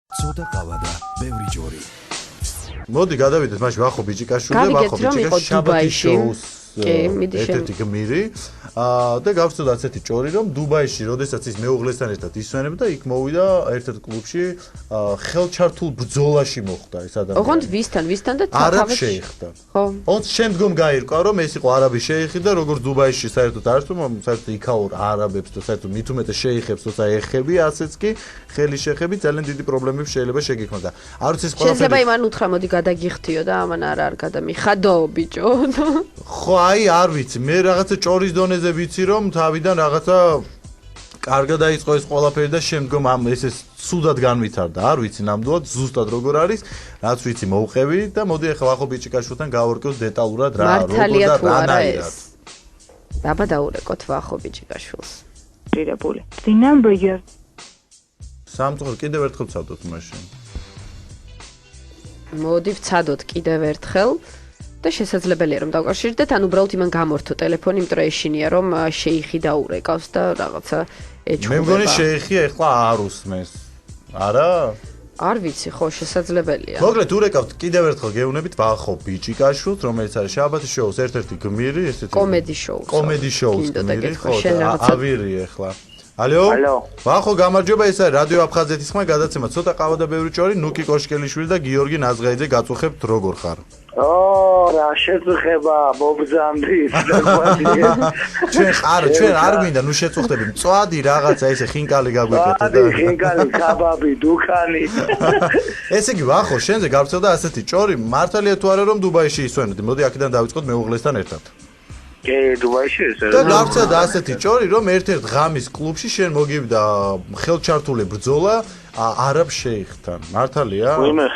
ცოტა ყავა და ბევრი ჯორი. მოდი გადავიდეთ მაშინ ვახო ბიჭიკაშვილი და ვახო ბიჭიკაშვილის შაბათის შოუს ერთ-ერთი გმირი და გავწოდა ასეთი ჭორი რომ დუბაიში როდესაც ის მეუღლესთან ერთად ისვენებდა იქ მოვიდა ერთ-ერთ კლუბში ხელჩართულ ბრძოლაში მოხვდა ეს ადამიანი. ოღონდ ვისთან და არაბ შეიხთან. ხო. ოღონდ შემდგომ გაირკვა რომ ეს იყო არაბი შეიხი და როგორც დუბაიში საერთოდ არის რომ საერთოდ იქაურ არაბებს და საერთოდ მით უმეტეს შეიხებს თორსა ეხები ასეც კი ხელი შეხები ძალიან დიდი პრობლემები შეიძლება შეგიქმნოდა. არ ვიცი ეს ყველაფერი შეიძლება იმან უთხრა მოდი გადაგიხთიო და ამან არ გადამიხადო ბიჭო. ხო აი არ ვიცი მე რაღაცა ჭორის დონეზე ვიცი რომ თავიდან რაღაცა კარგად დაიწყო ეს ყველაფერი და შემდგომ ამ ეს ცუდად განვითარდა არ ვიცი ნამდვილად ზუსტად როგორ არის რაც ვიცი მოვყევი და მოდი ახლა ვახო ბიჭიკაშვილთან გავარკვევთ დეტალურად რა როგორ და რანაირად დაბა დაურეკოთ ვახო ბიჭიკაშვილს დირებული the number you სამწუხაროდ კიდევ ერთხელ ვცადოთ მაშინ მოდი ვცადოთ კიდევ ერთხელ და შესაძლებელია რომ დავკავშირდეთ, ან უბრალოდ იმან გამორთო ტელეფონი, იმიტომ რომ ეშინია რომ შეიხი დაურეკავს და რაღაცა ეჩხუბება. მე მგონი შეიხია ეხლა არ უსმენს. არა? არ ვიცი, ხო, შესაძლებელია. მოკლედ ურეკავთ კიდევ ერთხელ გეუბნებით ვახო ბიჭიკაშვილს, რომელიც არის შაბათის შოუს ერთ-ერთი გმირი, ესეთი კომედი შოუს. კომედი შოუს გმირი, ხო, ავირი ეხლა. ალო? ვახო, გამარჯობა, ეს არის რადიო აფხაზეთის ხმა, გადაცემა ცოტა ყავა და ბევრი ჭორი, ნუკი კოშკელიშვილი და გიორგი ნაზღაიძე გაწუხებთ როგორ ხარ? რა შეწუხება მოგზამდის ჩვენ არ გვინდა ნუ შეწუხდები მწვადი რაღაცა ესე ხინკალი გაგვიკეთე და ხინკალი კაბაბი დუქანი ესე იგი ვახო შენზე გავწევდა ასეთი ჭორი მართალია თუ არა რომ დუბაიში ისვენოდი მოდი აქედან დავიწყოთ მეუღლესთან ერთად კი დუბაიში ისვენოდი და გავწევდა ასეთი ჭორი რომ ერთ-ერთ ღამის კლუბში შენ მოგივდა ხელჩართული ბრძოლა არაბ შეიხთან მართალია მე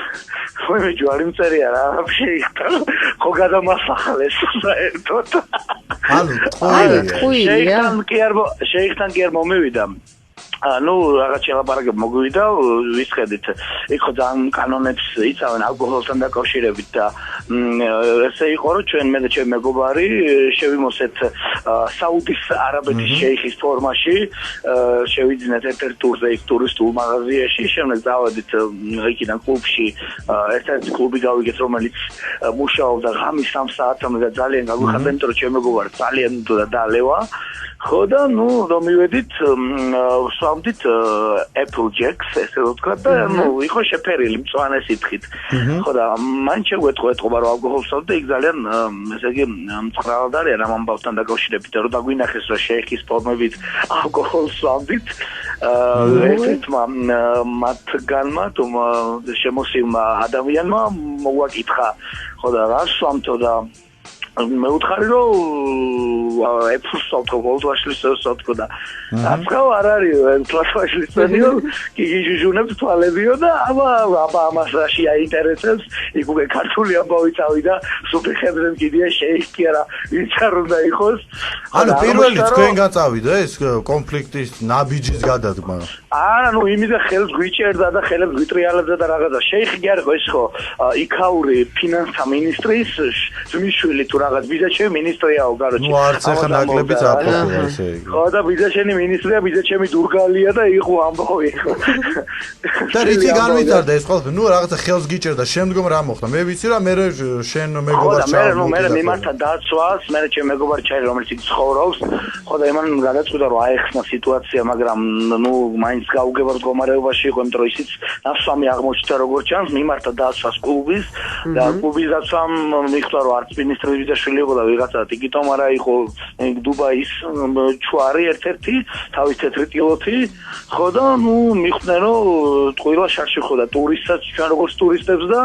ჯვარი მწერია რა შეიხთან ხო გადამასახლეს საერთოდ ანუ ტყუილია შეიხთან კი არ მომივიდა ну რაღაც შეღაბარაგებ მოგვიდა ვისხედით იქ ხო ძალიან კანონებს იცავენ ალკოჰოლთან დაკავშირებით და ესე იყო რომ ჩვენ მე და ჩემი მეგობარი შევიმოსეთ საუდის არაბეთის შეიხის ფორმაში შევიძინეთ ერთ-ერთ ტურზე იქ ტურისტულ მაღაზიაში შემდეგ დავედით იქიდან კლუბში ერთ-ერთი კლუბი გავიგეთ რომელიც მუშაობდა ღამის 3 საათამდე და ძალიან გაგვიხარდა იმიტომ რომ ჩემი მეგობარი ძალიან დაალევა ხო და ნუ რომ მივედით ვსვამდით Applejacks ესე ვთქვა და ნუ იყო შეფერილი მწვანე სითხით ხო და მან შეგვეთყობა რომ ალკოჰოლს ვსვამთ და იქ ძალიან ესე იგი მწყრალად არის ამ ამბავთან დაკავშირებით რომ დაგვინახეს რომ შეიხის ფორმებით ალკოჰოლს ვსვამდით ერთ-ერთმა მათგანმა თუ შემოსილმა ადამიანმა მოვაკითხა ხო და რა ვსვამთო და მე ვუთხარი რომ ეფუს ავტოვოლტვაშლის სოტკო და აფხა არ არის პლასვაშლისენიო გიჟუჟუნებს თვალებიო და აბა ამასაში აინტერესებს იქ უკვე ქართული ამბავი წავიდა სუფიხებზე მკიდია შეიხი არა ვინც არ უნდა იყოს ანუ პირველი თქვენ გაწავიდა ეს კონფლიქტის ნაბიჯის გადადგმა არა ნუ იმის ხელს გვიჭერდა და ხელებს გვიტრიალებდა და რაღაცა შეიხი კი არის ეს ხო იქაური ფინანსთა მინისტრის ძმისშვილი თუ რაღაც ბიძაჩემი მინისტრიაო გაროჩი ნუ არც ახლა ნაკლებიც აფხაზია ესე იგი ხო და ბიძაჩემი მინისტრია ბიძაჩემი დურგალია და იყო ამბავი და რითი განვითარდა ეს ყველაფერი ნუ რაღაცა ხელს გიჭერდა შემდგომ რა მოხდა მე ვიცი რა მე შენ მეგობარ ჩავა მე მიმართა დაცვას მე ჩემ მეგობარ ჩაი რომელიც იქ ცხოვრობს ხო და იმან გადაწყვიტა რომ აეხსნა სიტუაცია მაგრამ ნუ მაინც გაუგება მდგომარეობაში იყო იმიტომ რომ ისიც ნასვამი აღმოჩნდა როგორც ჩანს მიმართა დაცვას კლუბის და კლუბის დაცვამ მიხვდა რომ არც მინისტრის ბიძაშვილი იყო და ვიღაცა ტიკიტომ არა იყო დუბაის ჩუარი ერთ-ერთი თავის თეთრი ტილოთი ხო და ნუ მიხვდნენ რომ ტყუილა შარში ხო და ტურისტსაც ჩვენ როგორც ტურისტებს და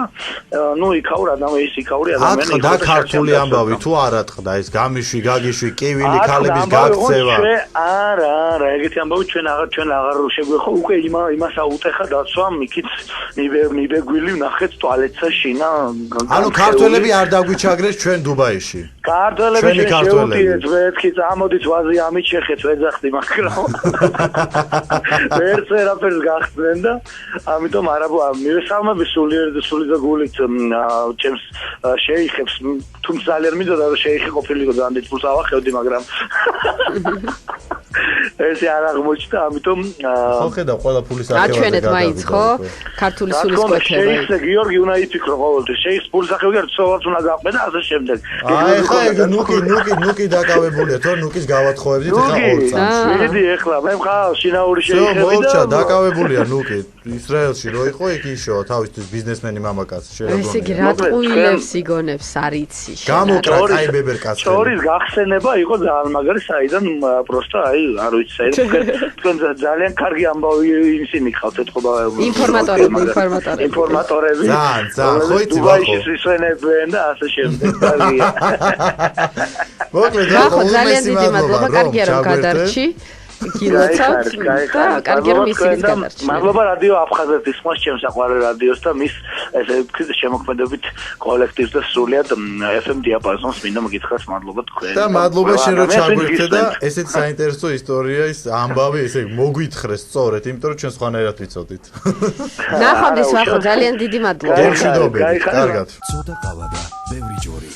ნუ იქაურ ადამიანის იქაური ადამიანი და ქართული ამბავი თუ არა ტყდა ეს გამიშვი გაგიშვი კივილი ქალების გაქცევა არა ეგეთი ამბავი ჩვენ აღარ შეგვეხო უკვე იმას აუტეხა დაცვამ იქით მიბეგვილი ნახეთ ტუალეტსა შინა ანუ ქართველები არ დაგვიჩაგრეს ჩვენ დუბაიში ქართველები შევუტიეთ მეთქი ამოდით ვაზი ამიჩეხეთ ვეძახდი მაგრამ ვერც ერაფერს გახსნენ და ამიტომ არაბო მივესალმები სული და გულით ჩემს შეიხებს თუმცა ძალიან მინდოდა რომ შეიხი ყოფილიყო ძალიან დიდ ფულს ავახევდი მაგრამ ეს არ აღმოჩნდა, ამიტომ ხო ხედავ ყველა ფულის არქივაზე აჩვენეთ მაინც ხო? ქართული სულისკვეთება. შეიძლება გიორგი უნდა იფიქრო ყოველთვის. შეიძლება ფულის არქივი ცხოველს უნდა გაყმე და ასე შემდეგ. აი ხა ეგ ნუკი დაკავებულია თორე ნუკის გავათხოვებდით ხა 2 წამში. მიდი ეხლა მე მხარ შინაური შეიხები და მოვჭა დაკავებულია ნუკი ისრაელში რო იყო იქ ისოა თავისთვის ბიზნესმენი მამაკაცი შეიძლება. ესე იგი რა ტყუილებს იგონებს არიცი. გამოკრა კაი ბებერკაცი. შორის გახსენება იყო ძალიან მაგარი საიდან პროსტა აი არ ვიცი საიდან თქვენ ძალიან კარგი ამბავი ისინი ხავთ ეთყობა ინფორმატორები ძალიან ხო იცი ბახო ისვენებენ და ასე შემდეგ მოკლედ ხო ძალიან დიდი მადლობა კარგია რომ გადარჩი გილოცავთ და კარგია რომ ისიც გადარჩი მადლობა რადიო აფხაზეთის ხმას ჩემს საყვარელ რადიოს და მის ესე შემოქმედებით კოლექტივს და სრულიად FM დიაპაზონს მინდა მოგითხრათ მადლობა თქვენ და მადლობა შენ რომ ჩაგვერთე და ესეთი საინტერესო ისტორია ის ამბავი ესე მოგვითხრეს სწორედ იმიტომ რომ ჩვენ სხვანაირად ვიცოდით ნახვამდის ვახო ძალიან დიდი მადლობა გემშვიდობებით კარგად ცოტა ყავა და ბევრი ჯორი